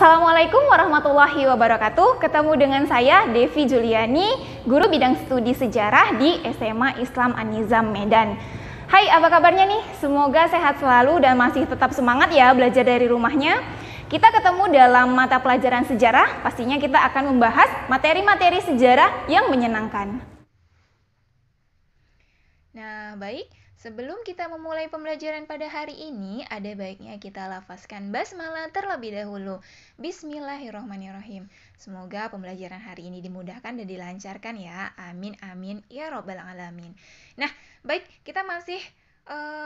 Assalamualaikum warahmatullahi wabarakatuh. Ketemu dengan saya Devi Juliani, guru bidang studi sejarah di SMA Islam An-Nizam Medan. Hai, apa kabarnya nih? Semoga sehat selalu dan masih tetap semangat ya belajar dari rumahnya. Kita ketemu dalam mata pelajaran sejarah, pastinya kita akan membahas materi-materi sejarah yang menyenangkan. Nah, baik. Sebelum kita memulai pembelajaran pada hari ini, ada baiknya kita lafazkan basmalah terlebih dahulu. Bismillahirrahmanirrahim. Semoga pembelajaran hari ini dimudahkan dan dilancarkan ya. Amin, amin, ya robbal alamin. Nah, baik, kita masih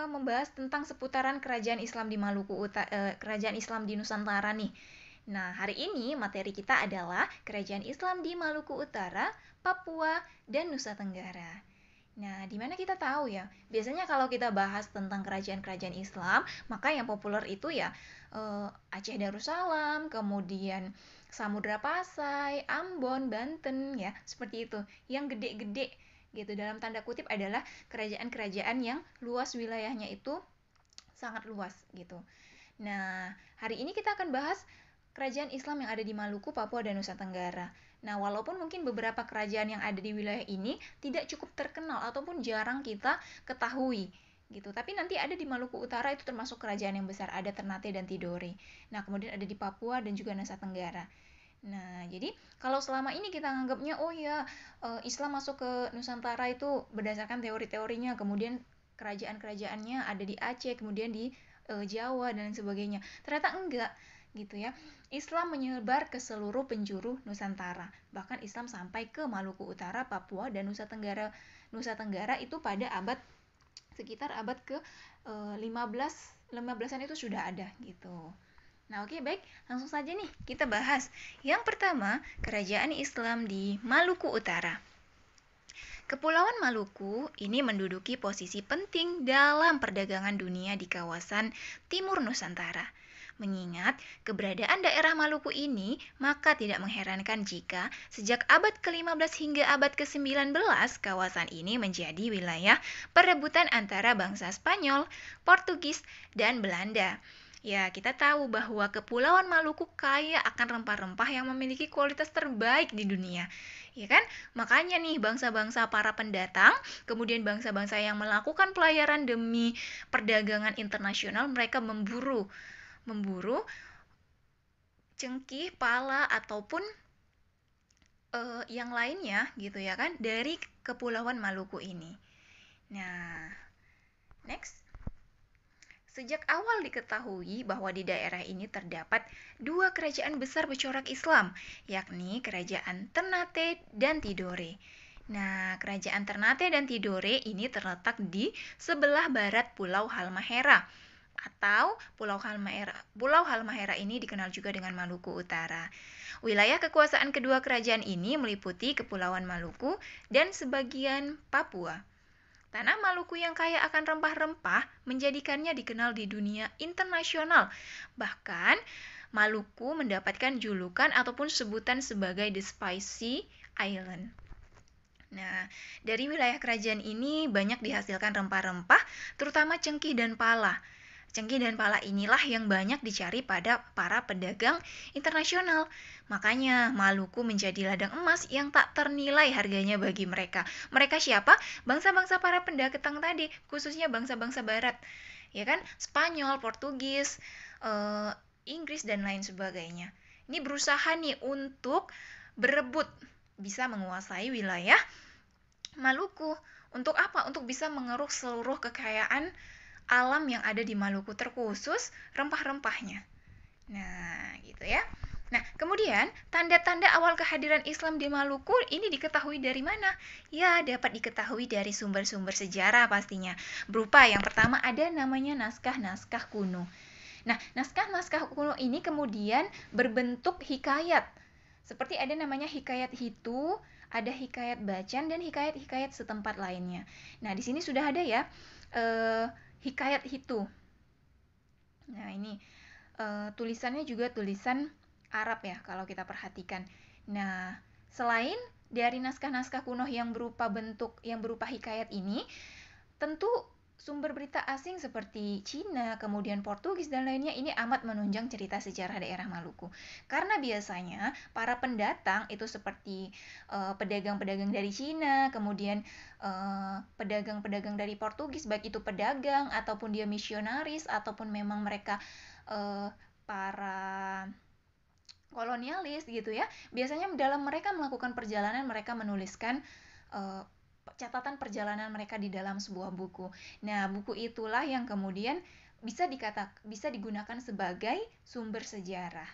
membahas tentang seputaran kerajaan Islam di kerajaan Islam di Nusantara nih. Nah, hari ini materi kita adalah kerajaan Islam di Maluku Utara, Papua, dan Nusa Tenggara. Nah, di mana kita tahu ya, biasanya kalau kita bahas tentang kerajaan-kerajaan Islam, maka yang populer itu ya Aceh Darussalam, kemudian Samudra Pasai, Ambon, Banten, ya seperti itu. Yang gede-gede gitu dalam tanda kutip adalah kerajaan-kerajaan yang luas wilayahnya itu sangat luas gitu. Nah, hari ini kita akan bahas kerajaan Islam yang ada di Maluku, Papua, dan Nusa Tenggara. Nah, walaupun mungkin beberapa kerajaan yang ada di wilayah ini tidak cukup terkenal ataupun jarang kita ketahui gitu. Tapi nanti ada di Maluku Utara itu termasuk kerajaan yang besar, ada Ternate dan Tidore. Nah, kemudian ada di Papua dan juga Nusa Tenggara. Nah, jadi kalau selama ini kita anggapnya oh ya, Islam masuk ke Nusantara itu berdasarkan teori-teorinya, kemudian kerajaan-kerajaannya ada di Aceh, kemudian di Jawa dan sebagainya. Ternyata enggak gitu ya. Islam menyebar ke seluruh penjuru Nusantara. Bahkan Islam sampai ke Maluku Utara, Papua, dan Nusa Tenggara. Nusa Tenggara itu pada sekitar abad ke 15-an itu sudah ada gitu. Nah, oke, baik. Langsung saja nih kita bahas. Yang pertama, kerajaan Islam di Maluku Utara. Kepulauan Maluku ini menduduki posisi penting dalam perdagangan dunia di kawasan Timur Nusantara. Mengingat keberadaan daerah Maluku ini, maka tidak mengherankan jika sejak abad ke-15 hingga abad ke-19 kawasan ini menjadi wilayah perebutan antara bangsa Spanyol, Portugis, dan Belanda. Ya, kita tahu bahwa Kepulauan Maluku kaya akan rempah-rempah yang memiliki kualitas terbaik di dunia. Ya kan? Makanya nih bangsa-bangsa para pendatang, kemudian bangsa-bangsa yang melakukan pelayaran demi perdagangan internasional, mereka memburu cengkih, pala, ataupun yang lainnya gitu ya kan dari Kepulauan Maluku ini. Nah, next. Sejak awal diketahui bahwa di daerah ini terdapat dua kerajaan besar bercorak Islam, yakni kerajaan Ternate dan Tidore. Nah, kerajaan Ternate dan Tidore ini terletak di sebelah barat Pulau Halmahera atau Pulau Halmahera ini dikenal juga dengan Maluku Utara. Wilayah kekuasaan kedua kerajaan ini meliputi Kepulauan Maluku dan sebagian Papua. Tanah Maluku yang kaya akan rempah-rempah menjadikannya dikenal di dunia internasional. Bahkan, Maluku mendapatkan julukan ataupun sebutan sebagai The Spicy Island. Nah, dari wilayah kerajaan ini banyak dihasilkan rempah-rempah, terutama cengkih dan pala. Cengkih dan pala inilah yang banyak dicari pada para pedagang internasional. Makanya Maluku menjadi ladang emas yang tak ternilai harganya bagi mereka. Mereka siapa? Bangsa-bangsa para pendatang tadi, khususnya bangsa-bangsa barat. Ya kan? Spanyol, Portugis, Inggris dan lain sebagainya. Ini berusaha nih untuk berebut bisa menguasai wilayah Maluku. Untuk apa? Untuk bisa mengeruk seluruh kekayaan alam yang ada di Maluku, terkhusus rempah-rempahnya. Nah, gitu ya. Nah, kemudian tanda-tanda awal kehadiran Islam di Maluku ini diketahui dari mana? Ya, dapat diketahui dari sumber-sumber sejarah pastinya. Berupa yang pertama ada namanya naskah-naskah kuno. Nah, naskah-naskah kuno ini kemudian berbentuk hikayat. Seperti ada namanya hikayat Hitu, ada hikayat Bacan, dan hikayat-hikayat setempat lainnya. Nah, di sini sudah ada ya hikayat Hitu. Nah, ini tulisannya juga tulisan Arab ya kalau kita perhatikan. Nah, selain dari naskah-naskah kuno yang berupa hikayat ini, tentu sumber berita asing seperti Cina, kemudian Portugis dan lainnya ini amat menunjang cerita sejarah daerah Maluku. Karena biasanya para pendatang itu seperti pedagang-pedagang dari Cina, kemudian pedagang-pedagang dari Portugis, baik itu pedagang ataupun dia misionaris ataupun memang mereka para kolonialis gitu ya. Biasanya dalam mereka melakukan perjalanan mereka menuliskan catatan perjalanan mereka di dalam sebuah buku. Nah, buku itulah yang kemudian bisa digunakan sebagai sumber sejarah.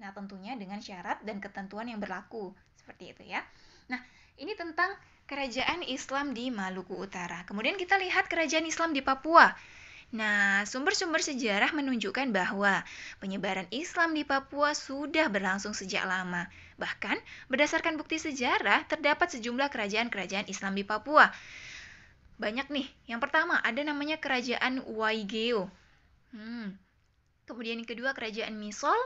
Nah, tentunya dengan syarat dan ketentuan yang berlaku. Seperti itu ya. Nah, ini tentang kerajaan Islam di Maluku Utara. Kemudian kita lihat kerajaan Islam di Papua. Nah, sumber-sumber sejarah menunjukkan bahwa penyebaran Islam di Papua sudah berlangsung sejak lama. Bahkan, berdasarkan bukti sejarah, terdapat sejumlah kerajaan-kerajaan Islam di Papua. Banyak nih. Yang pertama, ada namanya Kerajaan Waigeo. Kemudian yang kedua, Kerajaan Misol.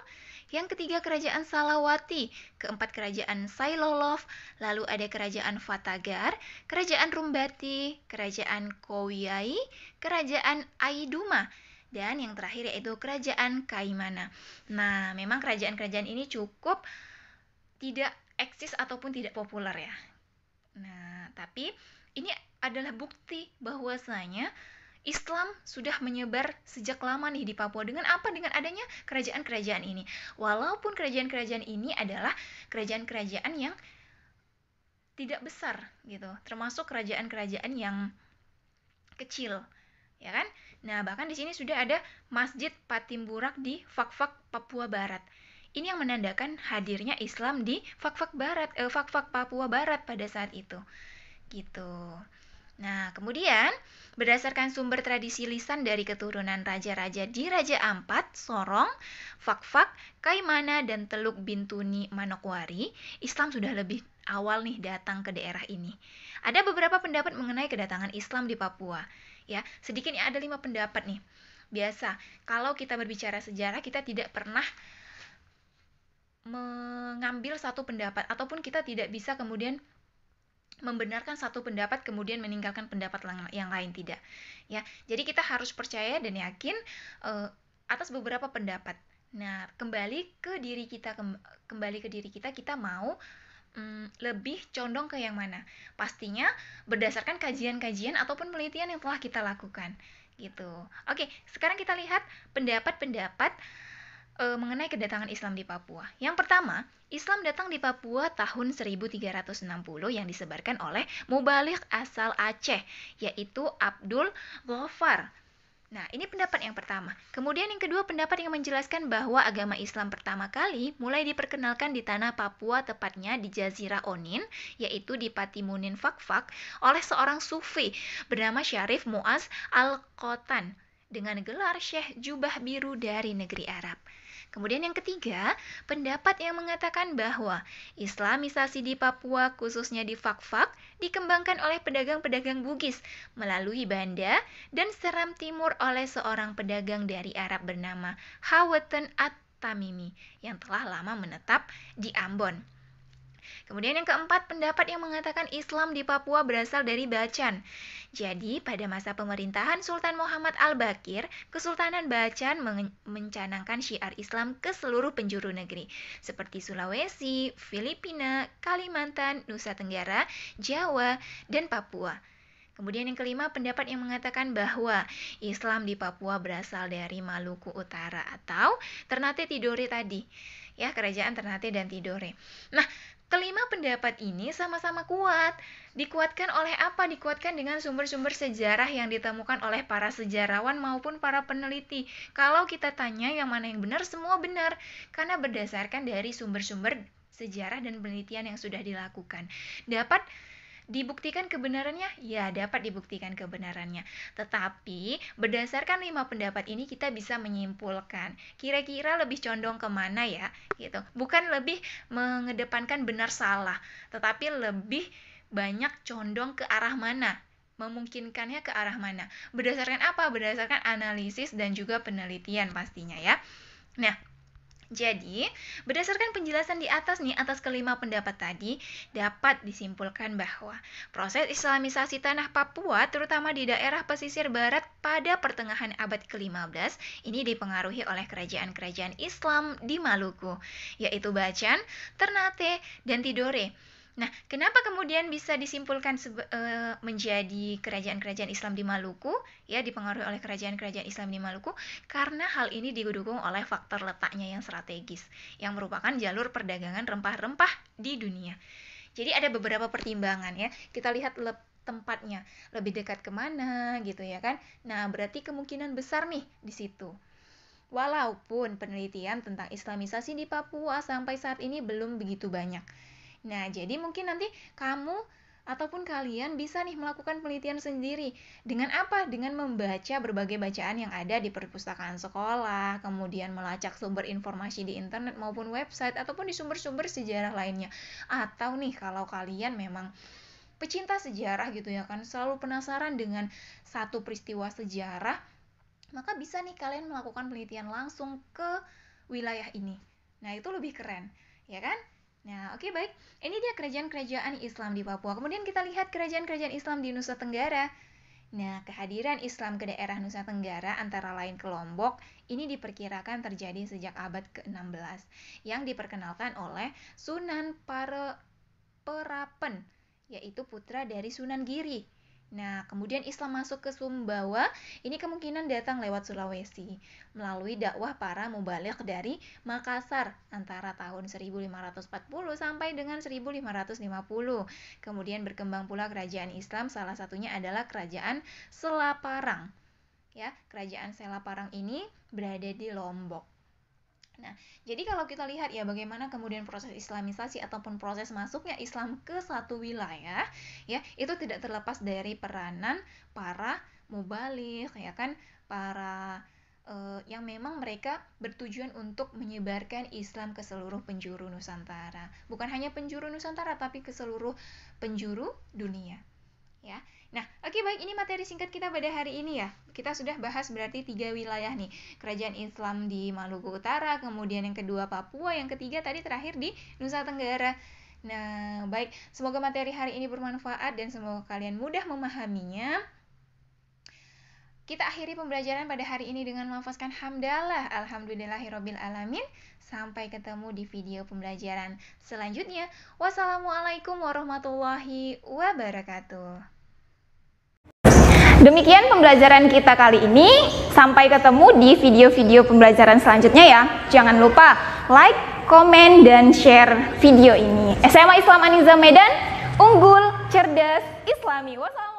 Yang ketiga, Kerajaan Salawati. Keempat, Kerajaan Sailolof. Lalu ada Kerajaan Fatagar, Kerajaan Rumbati, Kerajaan Kouyai, Kerajaan Aiduma, dan yang terakhir yaitu Kerajaan Kaimana. Nah, memang kerajaan-kerajaan ini cukup tidak eksis ataupun tidak populer ya. Nah, tapi ini adalah bukti bahwasanya Islam sudah menyebar sejak lama nih di Papua. Dengan apa? Dengan adanya kerajaan-kerajaan ini. Walaupun kerajaan-kerajaan ini adalah kerajaan-kerajaan yang tidak besar gitu, termasuk kerajaan-kerajaan yang kecil, ya kan? Nah, bahkan di sini sudah ada Masjid Patimburak di Fakfak, Papua Barat. Ini yang menandakan hadirnya Islam di Fakfak Papua Barat pada saat itu. Gitu. Nah, kemudian berdasarkan sumber tradisi lisan dari keturunan raja-raja di Raja Ampat, Sorong, Fakfak, Kaimana, dan Teluk Bintuni Manokwari, Islam sudah lebih awal nih datang ke daerah ini. Ada beberapa pendapat mengenai kedatangan Islam di Papua. Ya, sedikitnya ada 5 pendapat nih. Biasa, kalau kita berbicara sejarah, kita tidak pernah mengambil satu pendapat, ataupun kita tidak bisa kemudian membenarkan satu pendapat kemudian meninggalkan pendapat yang lain, tidak ya. Jadi kita harus percaya dan yakin atas beberapa pendapat. Nah, kembali ke diri kita, kita mau lebih condong ke yang mana. Pastinya berdasarkan kajian-kajian ataupun penelitian yang telah kita lakukan gitu. Oke, sekarang kita lihat pendapat-pendapat mengenai kedatangan Islam di Papua. Yang pertama, Islam datang di Papua tahun 1360 yang disebarkan oleh mubalik asal Aceh, yaitu Abdul Ghaffar. Nah, ini pendapat yang pertama. Kemudian yang kedua, pendapat yang menjelaskan bahwa agama Islam pertama kali mulai diperkenalkan di tanah Papua, tepatnya di Jazirah Onin, yaitu di Patimunin Fakfak, oleh seorang sufi bernama Syarif Muaz Al-Qotan dengan gelar Syekh Jubah Biru dari negeri Arab. Kemudian yang ketiga, pendapat yang mengatakan bahwa Islamisasi di Papua, khususnya di Fakfak, dikembangkan oleh pedagang-pedagang Bugis melalui Banda dan Seram Timur oleh seorang pedagang dari Arab bernama Hawatan At-Tamimi yang telah lama menetap di Ambon. Kemudian yang keempat, pendapat yang mengatakan Islam di Papua berasal dari Bacan. Jadi, pada masa pemerintahan Sultan Muhammad Al-Bakir, Kesultanan Bacan mencanangkan syiar Islam ke seluruh penjuru negeri, seperti Sulawesi, Filipina, Kalimantan, Nusa Tenggara, Jawa, dan Papua. Kemudian yang kelima, pendapat yang mengatakan bahwa Islam di Papua berasal dari Maluku Utara atau Ternate Tidore tadi. Ya, kerajaan Ternate dan Tidore. Nah, kelima pendapat ini sama-sama kuat. Dikuatkan oleh apa? Dikuatkan dengan sumber-sumber sejarah yang ditemukan oleh para sejarawan maupun para peneliti. Kalau kita tanya yang mana yang benar, semua benar. Karena berdasarkan dari sumber-sumber sejarah dan penelitian yang sudah dilakukan. Dapat dibuktikan kebenarannya? Ya, dapat dibuktikan kebenarannya. Tetapi, berdasarkan 5 pendapat ini kita bisa menyimpulkan kira-kira lebih condong kemana ya, gitu. Bukan lebih mengedepankan benar salah, tetapi lebih banyak condong ke arah mana, memungkinkannya ke arah mana. Berdasarkan apa? Berdasarkan analisis dan juga penelitian pastinya ya. Nah, Jadi, berdasarkan penjelasan di atas nih, atas kelima pendapat tadi, dapat disimpulkan bahwa proses islamisasi tanah Papua, terutama di daerah pesisir barat pada pertengahan abad ke-15, ini dipengaruhi oleh kerajaan-kerajaan Islam di Maluku, yaitu Bacan, Ternate, dan Tidore. Nah, kenapa kemudian bisa disimpulkan menjadi kerajaan-kerajaan Islam di Maluku, ya, dipengaruhi oleh kerajaan-kerajaan Islam di Maluku, karena hal ini didukung oleh faktor letaknya yang strategis, yang merupakan jalur perdagangan rempah-rempah di dunia. Jadi ada beberapa pertimbangan ya, kita lihat tempatnya, lebih dekat kemana gitu ya kan. Nah, berarti kemungkinan besar nih di situ. Walaupun penelitian tentang islamisasi di Papua sampai saat ini belum begitu banyak. Nah, jadi mungkin nanti kamu ataupun kalian bisa nih melakukan penelitian sendiri. Dengan apa? Dengan membaca berbagai bacaan yang ada di perpustakaan sekolah, kemudian melacak sumber informasi di internet maupun website, ataupun di sumber-sumber sejarah lainnya. Atau nih, kalau kalian memang pecinta sejarah gitu ya kan, selalu penasaran dengan satu peristiwa sejarah, maka bisa nih kalian melakukan penelitian langsung ke wilayah ini. Nah, itu lebih keren, ya kan? Nah, oke, baik. Ini dia kerajaan-kerajaan Islam di Papua. Kemudian kita lihat kerajaan-kerajaan Islam di Nusa Tenggara. Nah, kehadiran Islam ke daerah Nusa Tenggara antara lain ke Lombok, ini diperkirakan terjadi sejak abad ke-16, yang diperkenalkan oleh Sunan Perapen, yaitu putra dari Sunan Giri. Nah, kemudian Islam masuk ke Sumbawa, ini kemungkinan datang lewat Sulawesi, melalui dakwah para mubalik dari Makassar antara tahun 1540 sampai dengan 1550. Kemudian berkembang pula kerajaan Islam, salah satunya adalah kerajaan Selaparang. Ya, kerajaan Selaparang ini berada di Lombok. Nah, jadi kalau kita lihat ya bagaimana kemudian proses islamisasi ataupun proses masuknya Islam ke satu wilayah, ya, itu tidak terlepas dari peranan para mubalik, ya kan, para yang memang mereka bertujuan untuk menyebarkan Islam ke seluruh penjuru Nusantara. Bukan hanya penjuru Nusantara, tapi ke seluruh penjuru dunia. Ya. Nah, oke, baik, ini materi singkat kita pada hari ini ya. Kita sudah bahas berarti 3 wilayah nih. Kerajaan Islam di Maluku Utara, kemudian yang kedua Papua, yang ketiga tadi terakhir di Nusa Tenggara. Nah, baik, semoga materi hari ini bermanfaat dan semoga kalian mudah memahaminya. Kita akhiri pembelajaran pada hari ini dengan melafazkan hamdalah. Alhamdulillahirabbil alamin. Sampai ketemu di video pembelajaran selanjutnya. Wassalamualaikum warahmatullahi wabarakatuh. Demikian pembelajaran kita kali ini. Sampai ketemu di video-video pembelajaran selanjutnya ya. Jangan lupa like, komen, dan share video ini. SMA Islam Aniza Medan, unggul, cerdas, Islami. Wassalamualaikum.